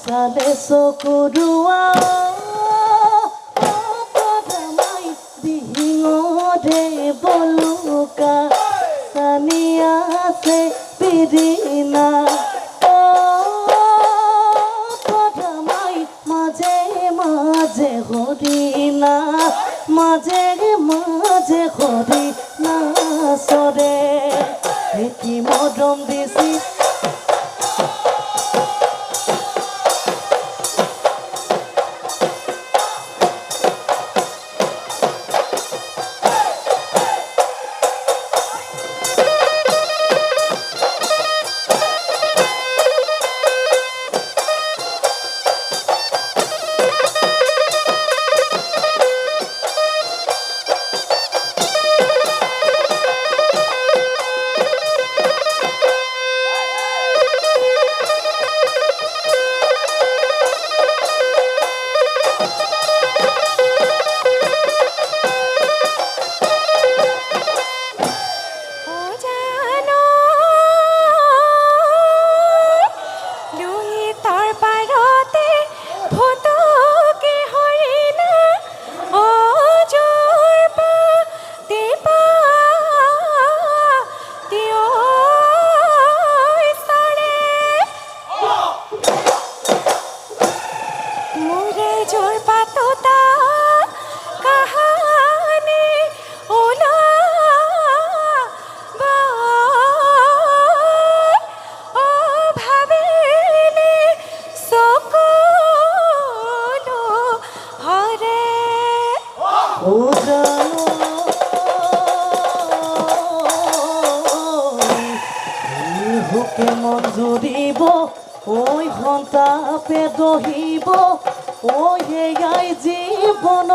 সালে চকুৰুৱা পদমাই দিহিঙৰে বলুকা সানি আছে পিৰিনা পদমাই মাজে মাজে হৰিণা মাজে মাজে হৰিণা চৰে কি মৰম দিছি হুকে মন জুৰিব ঐ সন্তাপে দহিব ঐ হেয়াই জীৱন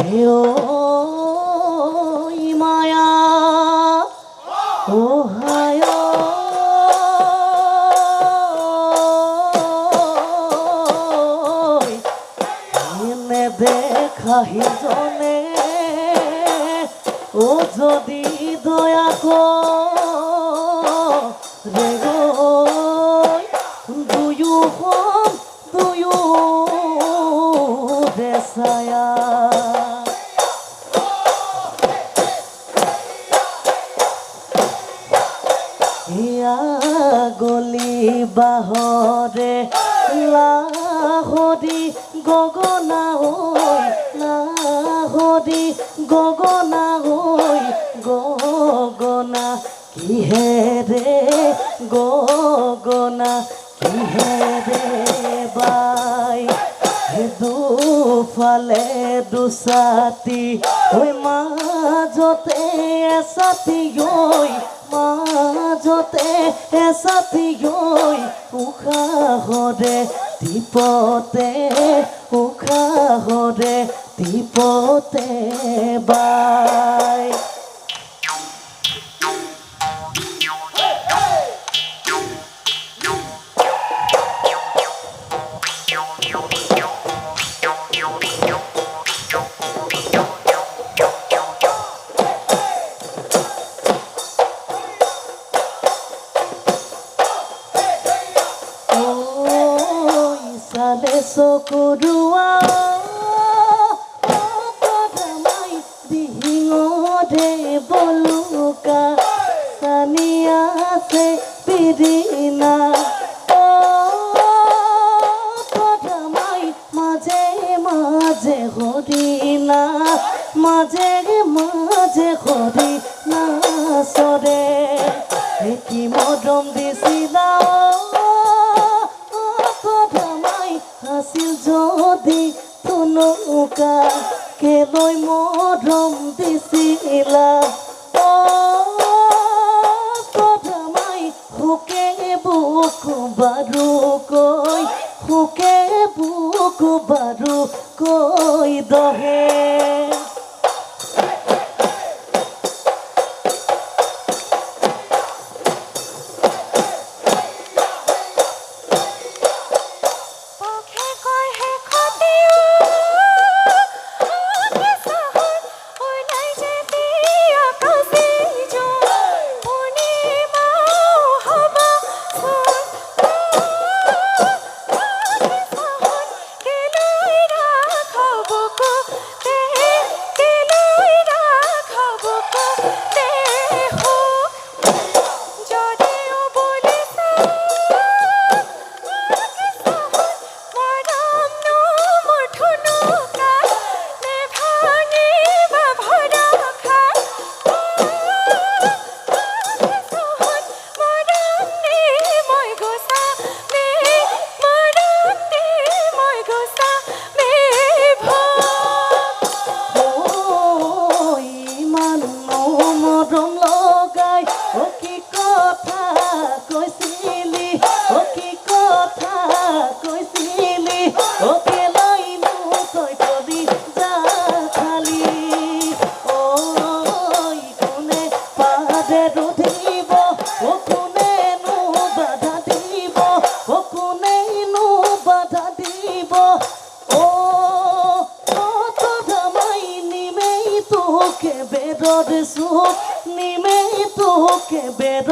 দেও মায়া অহায় এনে দেখা সিজনে ও যদি দয়া করে দুয়ো হম দুয়ো দেশায়া ইয়া গলি বাহরে লাহরি গগনা ঐ লাহরি গগনা ঐ গগনা কিহেৰে গগনা কিহেৰে বাই দুফালে দুছাতি ঐ মাজতে এছাতি ঐ মাজতে এছাতি ঐ উশাহৰে টিপতে উশাহৰে টিপতে বাই সালে চকুৰুৱা পদমাই দিহিঙৰে বলুকা সানি আছে পিৰিনা পদমাই মাজে মাজে হৰিণা মাজে মাজে হৰিণা চৰে কি মৰম দিছিলা আছিল যদি তুনুকা কেলৈ মৰম দিছিলা পদমাই হুকে বুক বাৰু কৈ হুকে বুক বাৰু কৈ দহে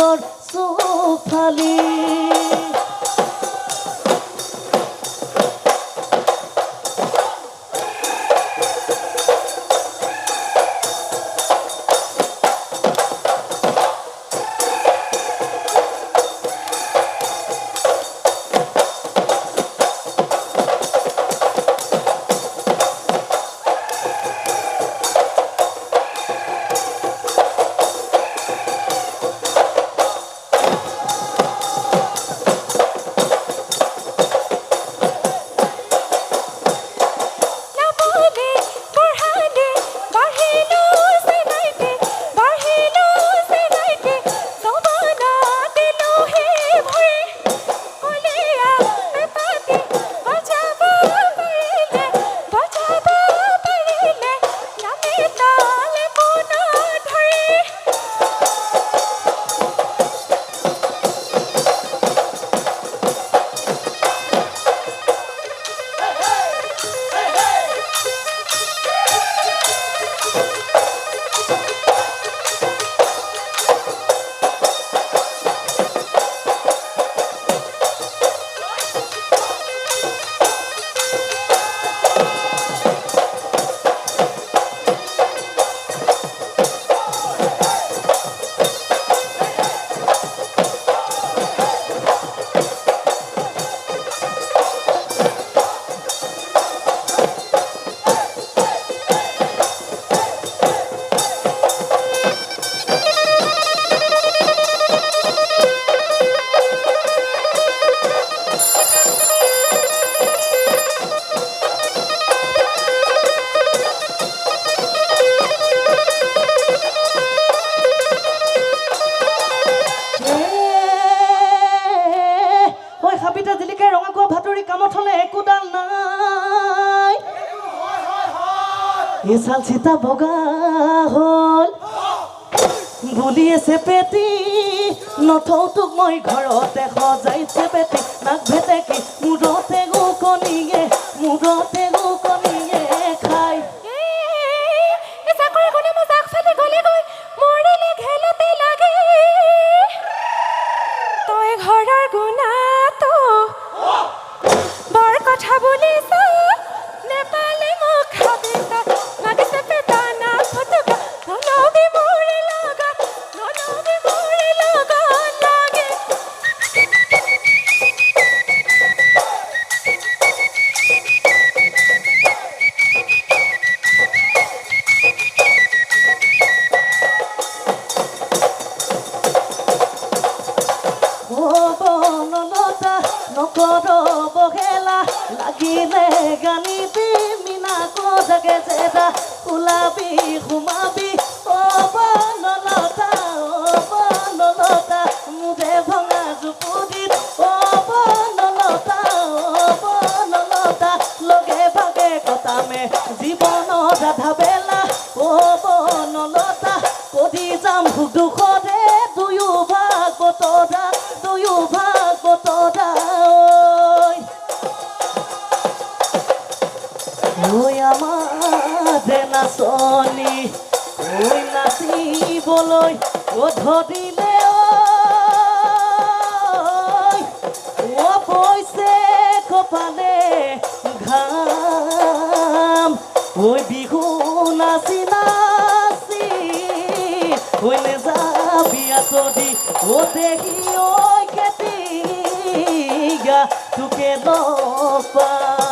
চাদৰ চোফালি এছাল চিতা বগা হ'ল বুলিয়ে চেপেটি নথৌ তোক মই ঘৰতে সজাই চেপেটি নাক ভেটেকি মূৰতে গোকনিয়ে খাই তই ঘৰৰ গুণাটো বৰ কথা বুলিছ নেপালে মোক খাবি লাগিছে পেটা না ফটকা নলবি মোৰে লগত লাগে বনলতা নকৰ বহেলা লাগিলে গানিবি মিনা কজাকে জেদা ওলাবি সোমাবি বনলতা মুদে ভঙা জুপুৰিত বনলতা লগে ভাগে কটামে জীৱনৰ আধা বেলা বনলতা কদি যাম সুখ দুখৰে দুয়ো ভাগ বতৰা ঐ আমাৰ নাচনী ঐ নাচিবলৈ ধৰিলে পইছে কপালে ঘাম ঐ বিহু নাচি ঐ নেযাবি আঁতৰি দেহি ঐ খেতি তোকে লগ পাম